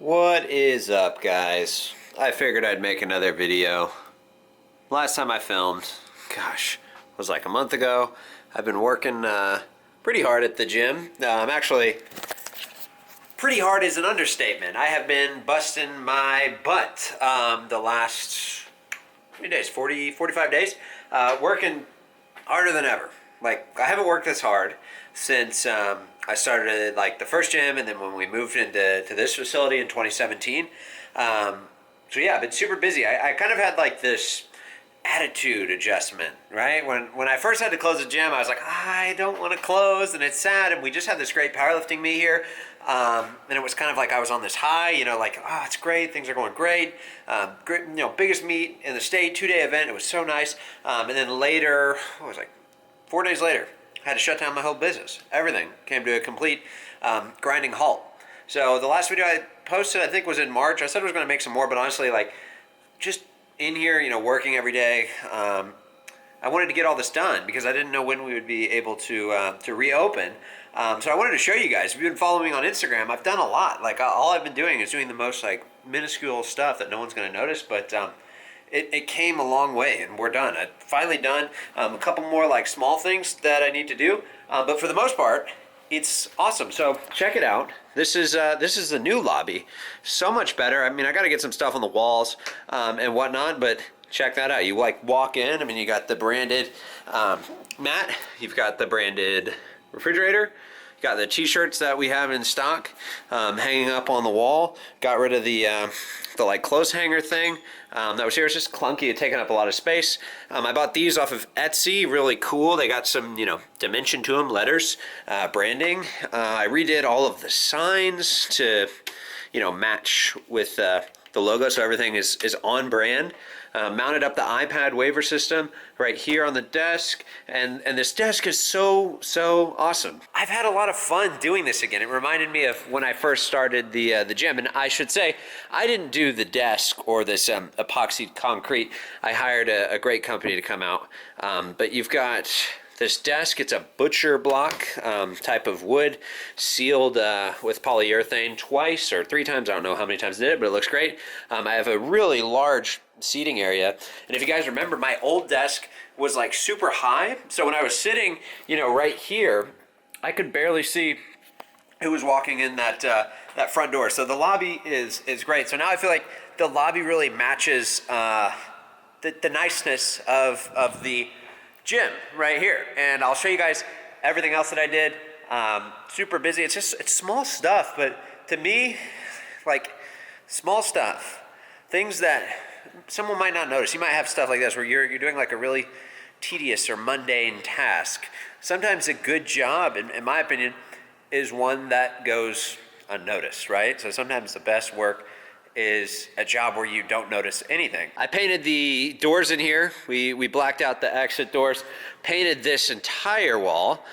What is up, guys? I figured I'd make another video. Last time I filmed, gosh, was like a month ago. I've been working pretty hard at the gym. Actually, pretty hard is an understatement. I have been busting my butt the last, how many days? 45 days? Working harder than ever. Like, I haven't worked this hard since I started like the first gym, and then when we moved into this facility in 2017. So yeah, I've been super busy. I kind of had like this attitude adjustment, right? When I first had to close the gym, I was like, I don't want to close, and it's sad. And we just had this great powerlifting meet here, and it was kind of like I was on this high, like, oh, it's great, things are going great, great, biggest meet in the state, 2-day event. It was so nice. And then later, what was it, like 4 days later, I had to shut down my whole business. Everything came to a complete grinding halt. So the last video I posted, I think, was in March. I said I was going to make some more, but honestly, like, just in here, working every day, I wanted to get all this done because I didn't know when we would be able to reopen. So I wanted to show you guys. If you've been following me on Instagram, I've done a lot. Like, all I've been doing is doing the most like minuscule stuff that no one's going to notice, but it came a long way, and we're done. I'm finally done. A couple more like small things that I need to do, but for the most part, it's awesome. So check it out. This is the new lobby. So much better. I mean, I got to get some stuff on the walls and whatnot, but check that out. You like walk in. I mean, you got the branded mat. You've got the branded refrigerator. Got the t-shirts that we have in stock hanging up on the wall. Got rid of the like clothes hanger thing that was here. It's just clunky. It taking up a lot of space. I bought these off of Etsy. Really cool. They got some dimension to them, letters, branding. I redid all of the signs to match with the logo, so everything is on brand. Mounted up the iPad waiver system right here on the desk, and this desk is so awesome. I've had a lot of fun doing this again. It reminded me of when I first started the gym, and I should say I didn't do the desk or this epoxy concrete. I hired a great company to come out, but you've got this desk. It's a butcher block type of wood, sealed with polyurethane twice or 3 times. I don't know how many times I did it, but it looks great. I have a really large seating area, and if you guys remember, my old desk was like super high, so when I was sitting right here, I could barely see who was walking in that front door. So the lobby is great. So now I feel like the lobby really matches the niceness of the gym right here, and I'll show you guys everything else that I did. Super busy. It's small stuff, but to me, like, small stuff, things that someone might not notice. You might have stuff like this where you're doing like a really tedious or mundane task. Sometimes a good job, in my opinion, is one that goes unnoticed, right? So sometimes the best work is a job where you don't notice anything. I painted the doors in here. We blacked out the exit doors, painted this entire wall.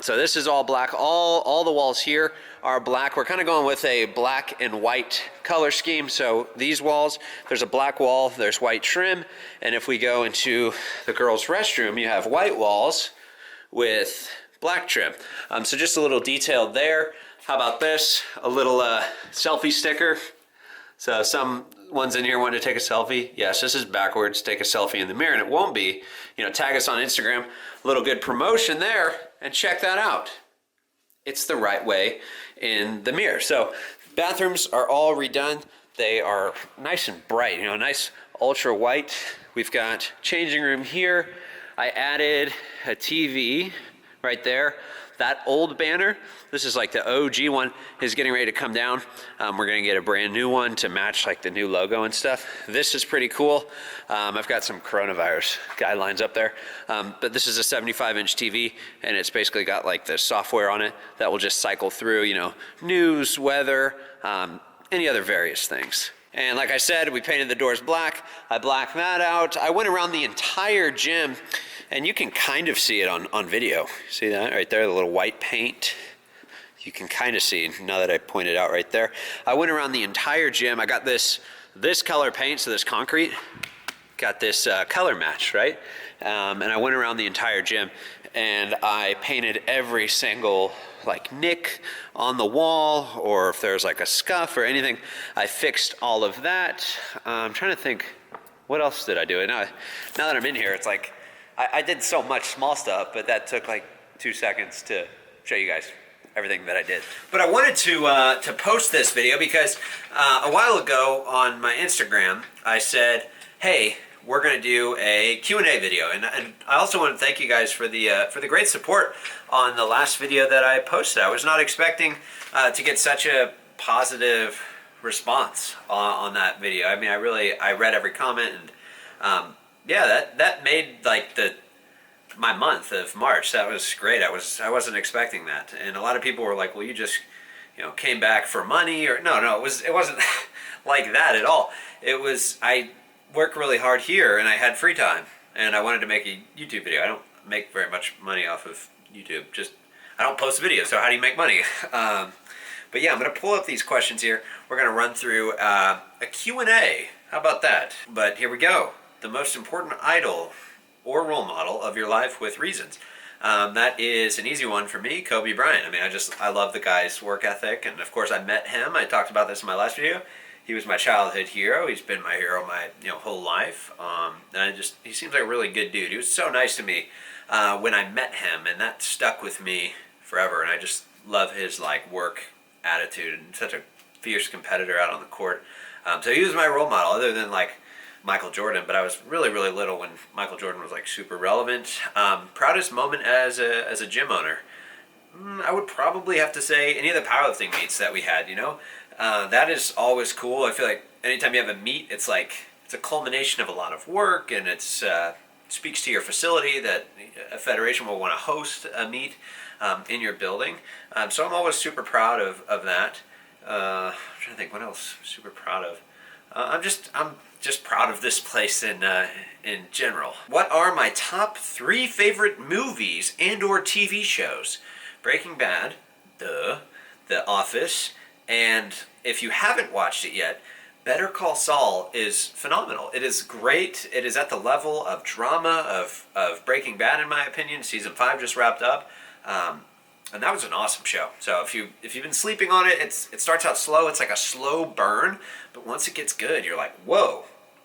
So this is all black. All the walls here are black. We're kind of going with a black and white color scheme. So these walls, there's a black wall, there's white trim. And if we go into the girls' restroom, you have white walls with black trim. So just a little detail there. How about this? A little selfie sticker. So some ones in here want to take a selfie. Yes, this is backwards. Take a selfie in the mirror, and it won't be. Tag us on Instagram. A little good promotion there, and check that out. It's the right way in the mirror. So bathrooms are all redone. They are nice and bright, nice ultra white. We've got changing room here. I added a TV right there. That old banner, this is like the OG one, is getting ready to come down. We're gonna get a brand new one to match like the new logo and stuff. This is pretty cool. I've got some coronavirus guidelines up there, but this is a 75-inch TV, and it's basically got like the software on it that will just cycle through, news, weather, any other various things. And like I said, we painted the doors black. I blacked that out. I went around the entire gym, and you can kind of see it on video. See that right there, the little white paint? You can kind of see now that I pointed out right there. I went around the entire gym. I got this color paint, so this concrete, got this color match, right? And I went around the entire gym, and I painted every single like nick on the wall or if there's like a scuff or anything. I fixed all of that. I'm trying to think, what else did I do? Now that I'm in here, it's like I did so much small stuff, but that took like 2 seconds to show you guys everything that I did. But I wanted to post this video because a while ago on my Instagram, I said, hey, we're going to do a Q&A video. And I also want to thank you guys for the great support on the last video that I posted. I was not expecting to get such a positive response on that video. I mean, I read every comment, and yeah, that made like my month of March. That was great. I wasn't expecting that. And a lot of people were like, well, you just, came back for money, or no, it wasn't like that at all. It was, I work really hard here and I had free time and I wanted to make a YouTube video. I don't make very much money off of YouTube. I don't post videos, so how do you make money? But yeah, I'm going to pull up these questions here. We're going to run through a Q&A. How about that? But here we go. The most important idol or role model of your life with reasons. That is an easy one for me, Kobe Bryant. I mean, I love the guy's work ethic, and of course I met him. I talked about this in my last video. He was my childhood hero. He's been my hero my whole life. And he seems like a really good dude. He was so nice to me when I met him, and that stuck with me forever. And I just love his like work attitude and such a fierce competitor out on the court. So he was my role model, other than like Michael Jordan. But I was really, really little when Michael Jordan was like super relevant. Proudest moment as a gym owner. I would probably have to say any of the powerlifting meets that we had. That is always cool. I feel like anytime you have a meet, it's a culmination of a lot of work, and it speaks to your facility that a federation will want to host a meet in your building. So I'm always super proud of that. I'm trying to think what else I'm super proud of. I'm just proud of this place in general. What are my top 3 favorite movies and or TV shows? Breaking Bad, The Office, and if you haven't watched it yet, Better Call Saul is phenomenal. It is great. It is at the level of drama of Breaking Bad, in my opinion. Season 5 just wrapped up, and that was an awesome show. So if you've been sleeping on it, it starts out slow. It's like a slow burn, but once it gets good, you're like, whoa,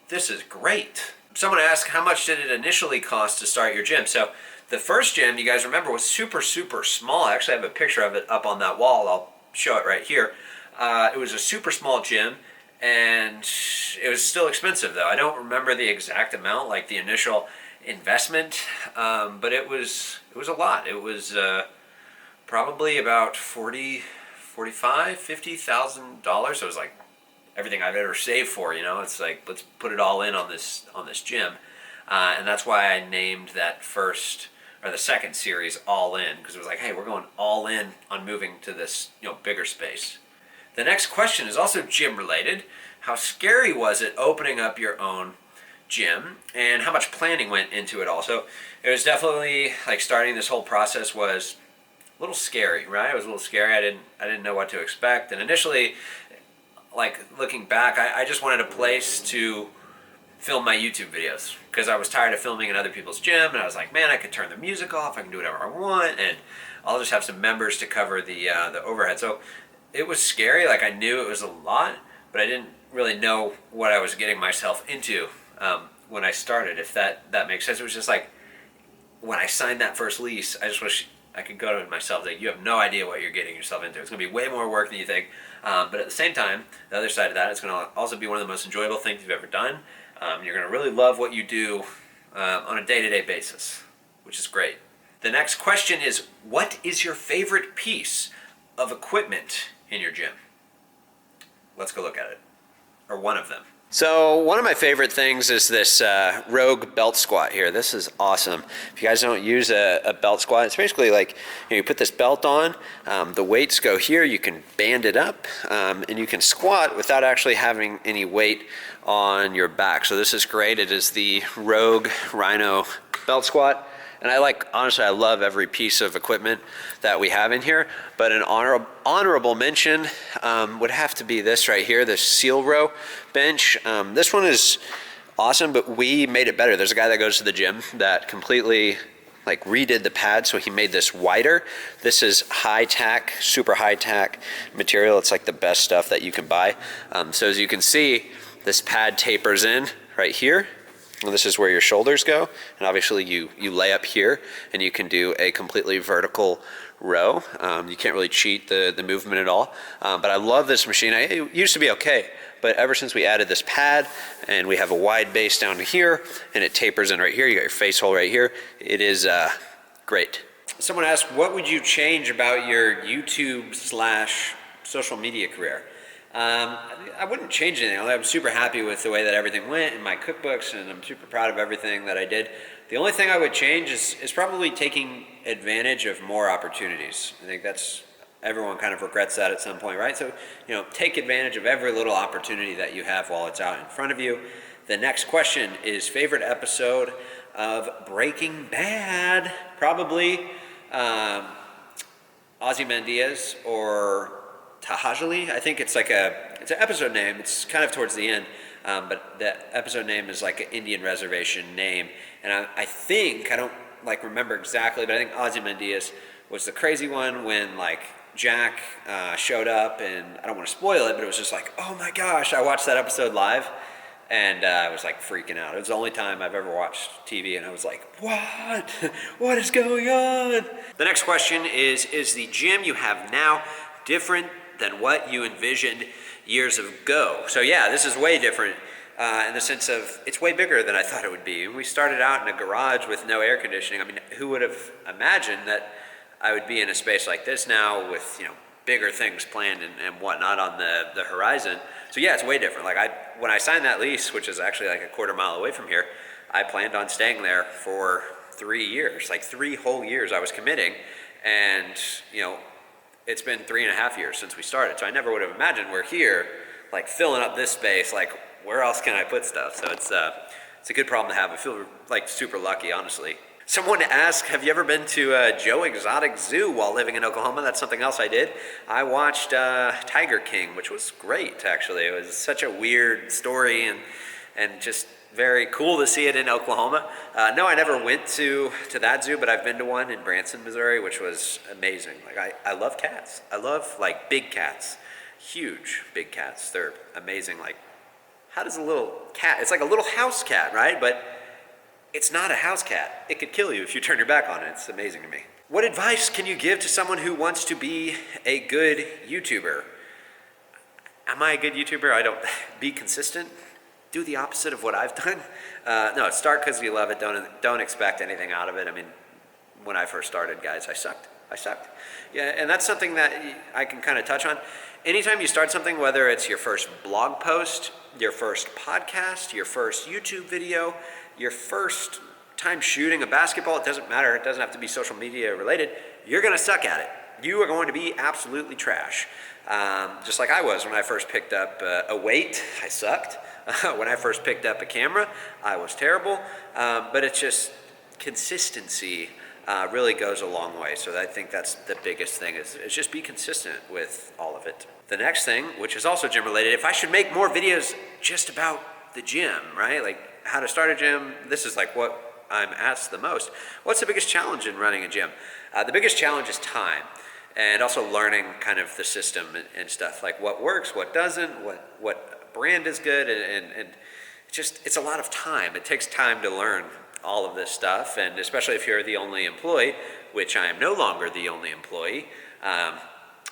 this is great. Someone asked, how much did it initially cost to start your gym? So the first gym, you guys remember, was super, super small. I actually have a picture of it up on that wall. I'll show it right here. It was a super small gym, and it was still expensive though. I don't remember the exact amount, like the initial investment, but it was a lot. It was probably about $50,000. So it was like everything I've ever saved for. It's like, let's put it all in on this gym, and that's why I named that first or the second series All In, because it was like, hey, we're going all in on moving to this bigger space. The next question is also gym related. How scary was it opening up your own gym, and how much planning went into it all? So it was definitely like starting this whole process was a little scary, right? It was a little scary. I didn't know what to expect, and initially, like looking back, I just wanted a place to film my YouTube videos because I was tired of filming in other people's gym, and I was like, man, I could turn the music off, I can do whatever I want, and I'll just have some members to cover the overhead. So it was scary. Like I knew it was a lot, but I didn't really know what I was getting myself into when I started, if that makes sense. It was just like when I signed that first lease, I just wish I could go to myself like, you have no idea what you're getting yourself into. It's going to be way more work than you think. But at the same time, the other side of that, it's going to also be one of the most enjoyable things you've ever done. You're going to really love what you do on a day-to-day basis, which is great. The next question is, what is your favorite piece of equipment in your gym? Let's go look at it, or one of them. So one of my favorite things is this Rogue belt squat here. This is awesome. If you guys don't use a belt squat, it's basically like you put this belt on, the weights go here, you can band it up, and you can squat without actually having any weight on your back. So this is great. It is the Rogue Rhino belt squat. And honestly, I love every piece of equipment that we have in here, but an honorable mention would have to be this right here, this seal row bench. This one is awesome, but we made it better. There's a guy that goes to the gym that completely like redid the pad, so he made this wider. This is high-tack, super high-tack material. It's like the best stuff that you can buy. So as you can see, this pad tapers in right here. And this is where your shoulders go. And obviously you lay up here and you can do a completely vertical row. You can't really cheat the movement at all. But I love this machine. It used to be okay, but ever since we added this pad and we have a wide base down here and it tapers in right here, you got your face hole right here, it is great. Someone asked, what would you change about your YouTube / social media career? I wouldn't change anything. I'm super happy with the way that everything went in my cookbooks, and I'm super proud of everything that I did. The only thing I would change is probably taking advantage of more opportunities. I think everyone kind of regrets that at some point, right? So, take advantage of every little opportunity that you have while it's out in front of you. The next question is favorite episode of Breaking Bad. Probably Ozymandias or Tahajali. I think it's it's an episode name. It's kind of towards the end, but the episode name is like an Indian reservation name. And I think, I don't remember exactly, but I think Ozymandias was the crazy one when Jack showed up, and I don't want to spoil it, but it was just like, oh my gosh, I watched that episode live, and I was freaking out. It was the only time I've ever watched TV, and I was like, what? What is going on? The next question is the gym you have now different than what you envisioned years ago? So yeah, this is way different in the sense of it's way bigger than I thought it would be. We started out in a garage with no air conditioning. I mean, who would have imagined that I would be in a space like this now with bigger things planned and whatnot on the horizon? So yeah, it's way different. When I signed that lease, which is actually a quarter mile away from here, I planned on staying there for 3 years, 3 whole years I was committing, and it's been 3.5 years since we started, so I never would have imagined we're here, filling up this space. Where else can I put stuff? So it's a good problem to have. I feel super lucky, honestly. Someone asked, have you ever been to Joe Exotic Zoo while living in Oklahoma? That's something else I did. I watched Tiger King, which was great, actually. It was such a weird story and just very cool to see it in Oklahoma. No, I never went to that zoo, but I've been to one in Branson, Missouri, which was amazing. I love cats. I love big cats, huge big cats. They're amazing. How does a little cat? It's like a little house cat, right? But it's not a house cat. It could kill you if you turn your back on it. It's amazing to me. What advice can you give to someone who wants to be a good YouTuber? Am I a good YouTuber? I don't. Be consistent. Do the opposite of what I've done. No, start because you love it. Don't expect anything out of it. I mean, when I first started, guys, I sucked. Yeah, and that's something that I can kind of touch on. Anytime you start something, whether it's your first blog post, your first podcast, your first YouTube video, your first time shooting a basketball, it doesn't matter. It doesn't have to be social media related. You're going to suck at it. You are going to be absolutely trash. Just like I was when I first picked up a weight, I sucked. When I first picked up a camera, I was terrible. But it's just consistency really goes a long way. So I think that's the biggest thing is just be consistent with all of it. The next thing, which is also gym related, if I should make more videos just about the gym, right? How to start a gym, this is what I'm asked the most. What's the biggest challenge in running a gym? The biggest challenge is time, and also learning kind of the system and stuff, what works, what doesn't, what brand is good, and it's a lot of time. It takes time to learn all of this stuff, and especially if you're the only employee, which I am no longer the only employee.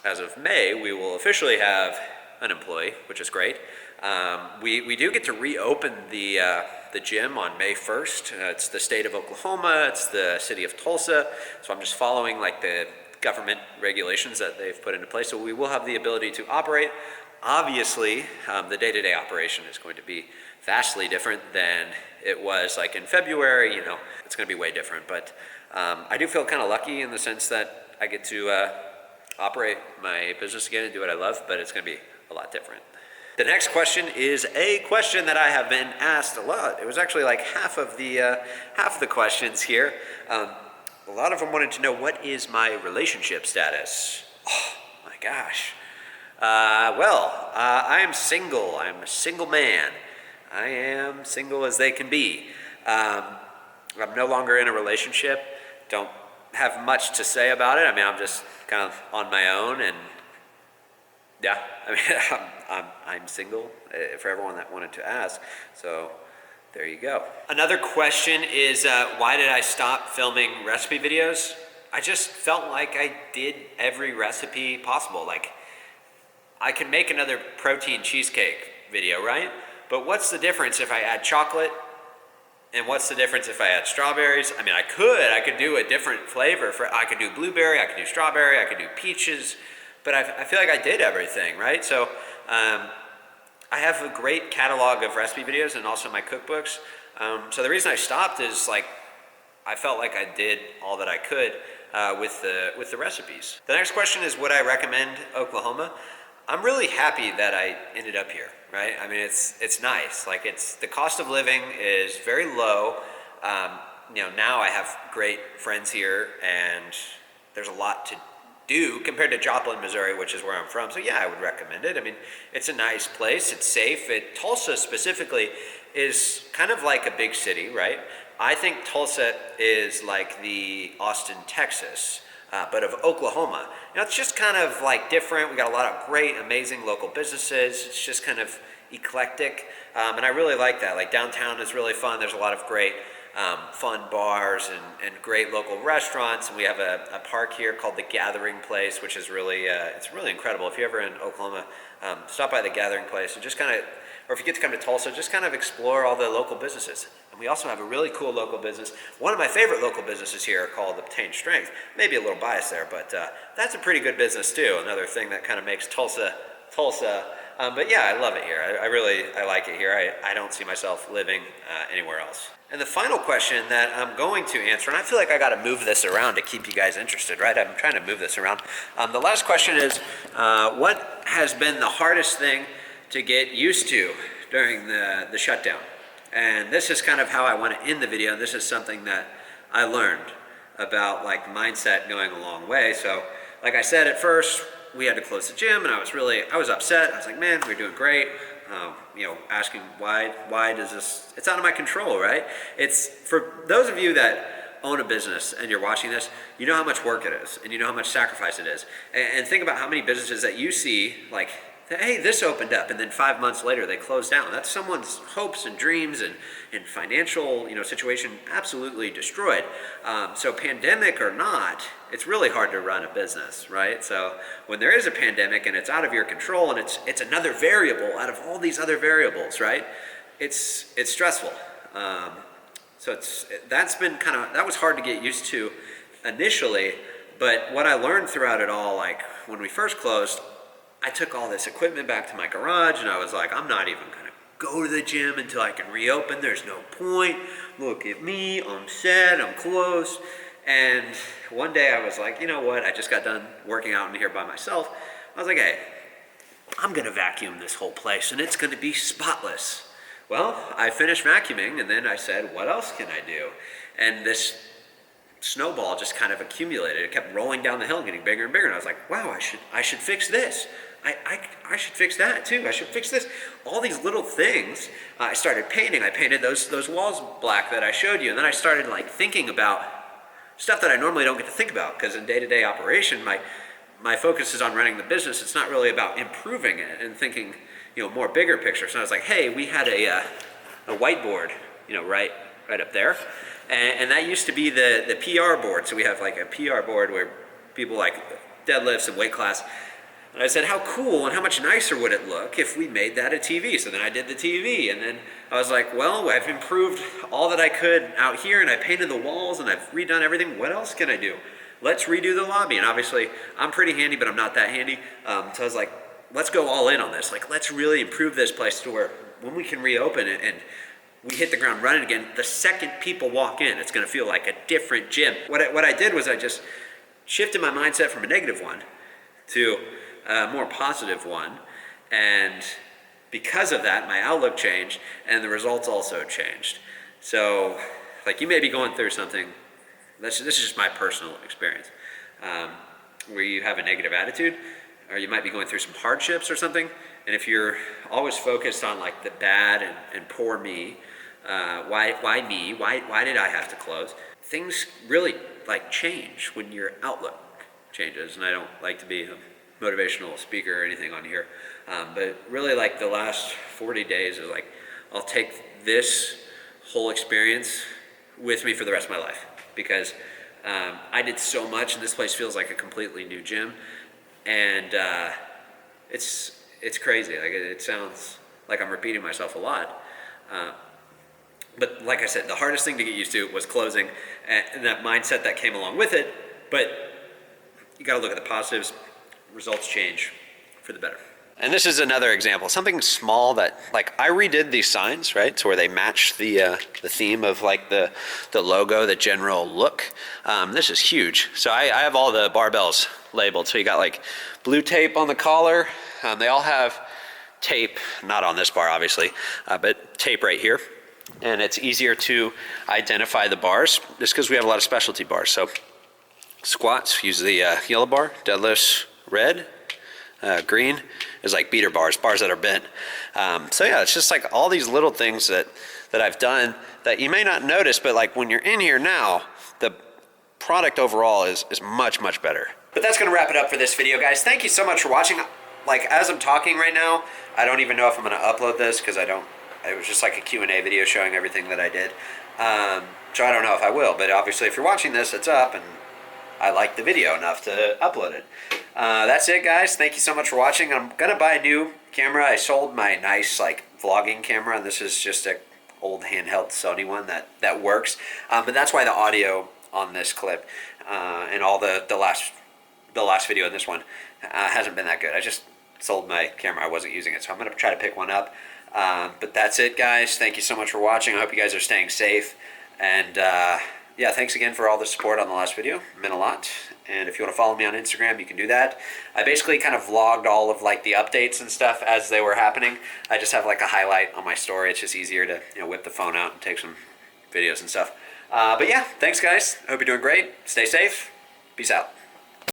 As of May, we will officially have an employee, which is great. We do get to reopen the gym on May 1st. It's the state of Oklahoma, it's the city of Tulsa, so I'm just following the government regulations that they've put into place. So we will have the ability to operate. Obviously, the day-to-day operation is going to be vastly different than it was in February. It's going to be way different, but I do feel kind of lucky in the sense that I get to operate my business again and do what I love, but it's going to be a lot different. The next question is a question that I have been asked a lot. It was actually half of the questions here. A lot of them wanted to know, what is my relationship status? Oh my gosh. I am single. I'm a single man. I am single as they can be. I'm no longer in a relationship. don't have much to say about it. I mean, I'm just kind of on my own, and yeah, I mean, I'm single, for everyone that wanted to ask. So there you go. Another question is, why did I stop filming recipe videos? I just felt like I did every recipe possible. Like, I could make another protein cheesecake video, right? But what's the difference if I add chocolate? And what's the difference if I add strawberries? I mean, I could do a different flavor. I could do blueberry, I could do strawberry, I could do peaches, but I feel like I did everything, right? So I have a great catalog of recipe videos and also my cookbooks. So the reason I stopped is like, I felt like I did all that I could with the recipes. The next question is, would I recommend Oklahoma? I'm really happy that I ended up here, right? I mean, it's nice. Like, the cost of living is very low. You know, now I have great friends here, and there's a lot to do compared to Joplin, Missouri, which is where I'm from. So yeah, I would recommend it. I mean, it's a nice place. It's safe. Tulsa specifically is kind of like a big city, right? I think Tulsa is like the Austin, Texas, but of Oklahoma. You know, it's just kind of like different. We got a lot of great, amazing local businesses. It's just kind of eclectic, and I really like that. Like, downtown is really fun. There's a lot of great fun bars and great local restaurants, and we have a park here called the Gathering Place, which is really it's really incredible. If you're ever in Oklahoma, stop by the Gathering Place and just kind of, or if you get to come to Tulsa, just kind of explore all the local businesses. And we also have a really cool local business. One of my favorite local businesses here are called Obtain Strength. Maybe a little biased there, but that's a pretty good business too. Another thing that kind of makes Tulsa. But yeah, I love it here. I like it here. I don't see myself living anywhere else. And the final question that I'm going to answer, and I feel like I got to move this around to keep you guys interested, right? I'm trying to move this around. The last question is, what has been the hardest thing to get used to during the shutdown? And this is kind of how I want to end the video. This is something that I learned about, like, mindset going a long way. So like I said, at first we had to close the gym, and I was upset. I was like, man, we're doing great. You know, asking why does this, it's out of my control, right? It's, for those of you that own a business and you're watching this, you know how much work it is, and you know how much sacrifice it is. And think about how many businesses that you see, like, hey, this opened up, and then 5 months later they closed down. That's someone's hopes and dreams and financial, you know, situation absolutely destroyed. So pandemic or not, it's really hard to run a business, right? So when there is a pandemic and it's out of your control, and it's another variable out of all these other variables, right? It's stressful. So that was hard to get used to initially, but what I learned throughout it all, like when we first closed, I took all this equipment back to my garage, and I was like, I'm not even gonna go to the gym until I can reopen. There's no point. Look at me, I'm sad, I'm close. And one day I was like, you know what? I just got done working out in here by myself. I was like, hey, I'm gonna vacuum this whole place, and it's gonna be spotless. Well, I finished vacuuming, and then I said, what else can I do? And this snowball just kind of accumulated. It kept rolling down the hill and getting bigger and bigger. And I was like, wow, I should fix this. I should fix that too. I should fix this. All these little things. I started painting. I painted those walls black that I showed you. And then I started like thinking about stuff that I normally don't get to think about, because in day-to-day operation, my focus is on running the business. It's not really about improving it and thinking, you know, more bigger picture. So I was like, hey, we had a whiteboard, you know, right up there. And that used to be the PR board. So we have like a PR board where people like deadlifts and weight class. And I said, how cool and how much nicer would it look if we made that a TV? So then I did the TV, and then I was like, well, I've improved all that I could out here, and I painted the walls, and I've redone everything. What else can I do? Let's redo the lobby. And obviously, I'm pretty handy, but I'm not that handy. So I was like, let's go all in on this. Like, let's really improve this place to where when we can reopen it and we hit the ground running again, the second people walk in, it's gonna feel like a different gym. What I did was I just shifted my mindset from a negative one to a more positive one, and because of that, my outlook changed, and the results also changed. So, like, you may be going through something, this is just my personal experience, where you have a negative attitude, or you might be going through some hardships or something, and if you're always focused on like the bad and poor me, why me, why did I have to close? things really like change when your outlook changes. And I don't like to be a motivational speaker or anything on here, but really like the last 40 days is like, I'll take this whole experience with me for the rest of my life, because I did so much, and this place feels like a completely new gym, and it's crazy. Like it sounds like I'm repeating myself a lot, but like I said, the hardest thing to get used to was closing, and that mindset that came along with it. But you got to look at the positives. Results change for the better. And this is another example, something small that, like, I redid these signs, right? So where they match the theme of like the logo, the general look. This is huge. So I have all the barbells labeled. So you got like blue tape on the collar. They all have tape, not on this bar obviously, but tape right here. And it's easier to identify the bars just because we have a lot of specialty bars. So squats, use the yellow bar, deadlifts, red. Green is like beater bars that are bent. So yeah, it's just like all these little things that I've done that you may not notice, but like when you're in here now, the product overall is much, much better. But that's gonna wrap it up for this video, guys. Thank you so much for watching. Like, as I'm talking right now, I don't even know if I'm gonna upload this because it was just like a Q&A video showing everything that I did. So I don't know if I will, but obviously if you're watching this, it's up, and I liked the video enough to upload it. That's it, guys. Thank you so much for watching. I'm gonna buy a new camera. I sold my nice like vlogging camera, and this is just a old handheld Sony one that works. But that's why the audio on this clip and all the last video in this one hasn't been that good. I just sold my camera. I wasn't using it, so I'm gonna try to pick one up. But that's it, guys. Thank you so much for watching. I hope you guys are staying safe, and yeah, thanks again for all the support on the last video. It meant a lot. And if you want to follow me on Instagram, you can do that. I basically kind of vlogged all of like the updates and stuff as they were happening. I just have like a highlight on my story. It's just easier to, you know, whip the phone out and take some videos and stuff. But yeah, thanks guys. I hope you're doing great. Stay safe. Peace out.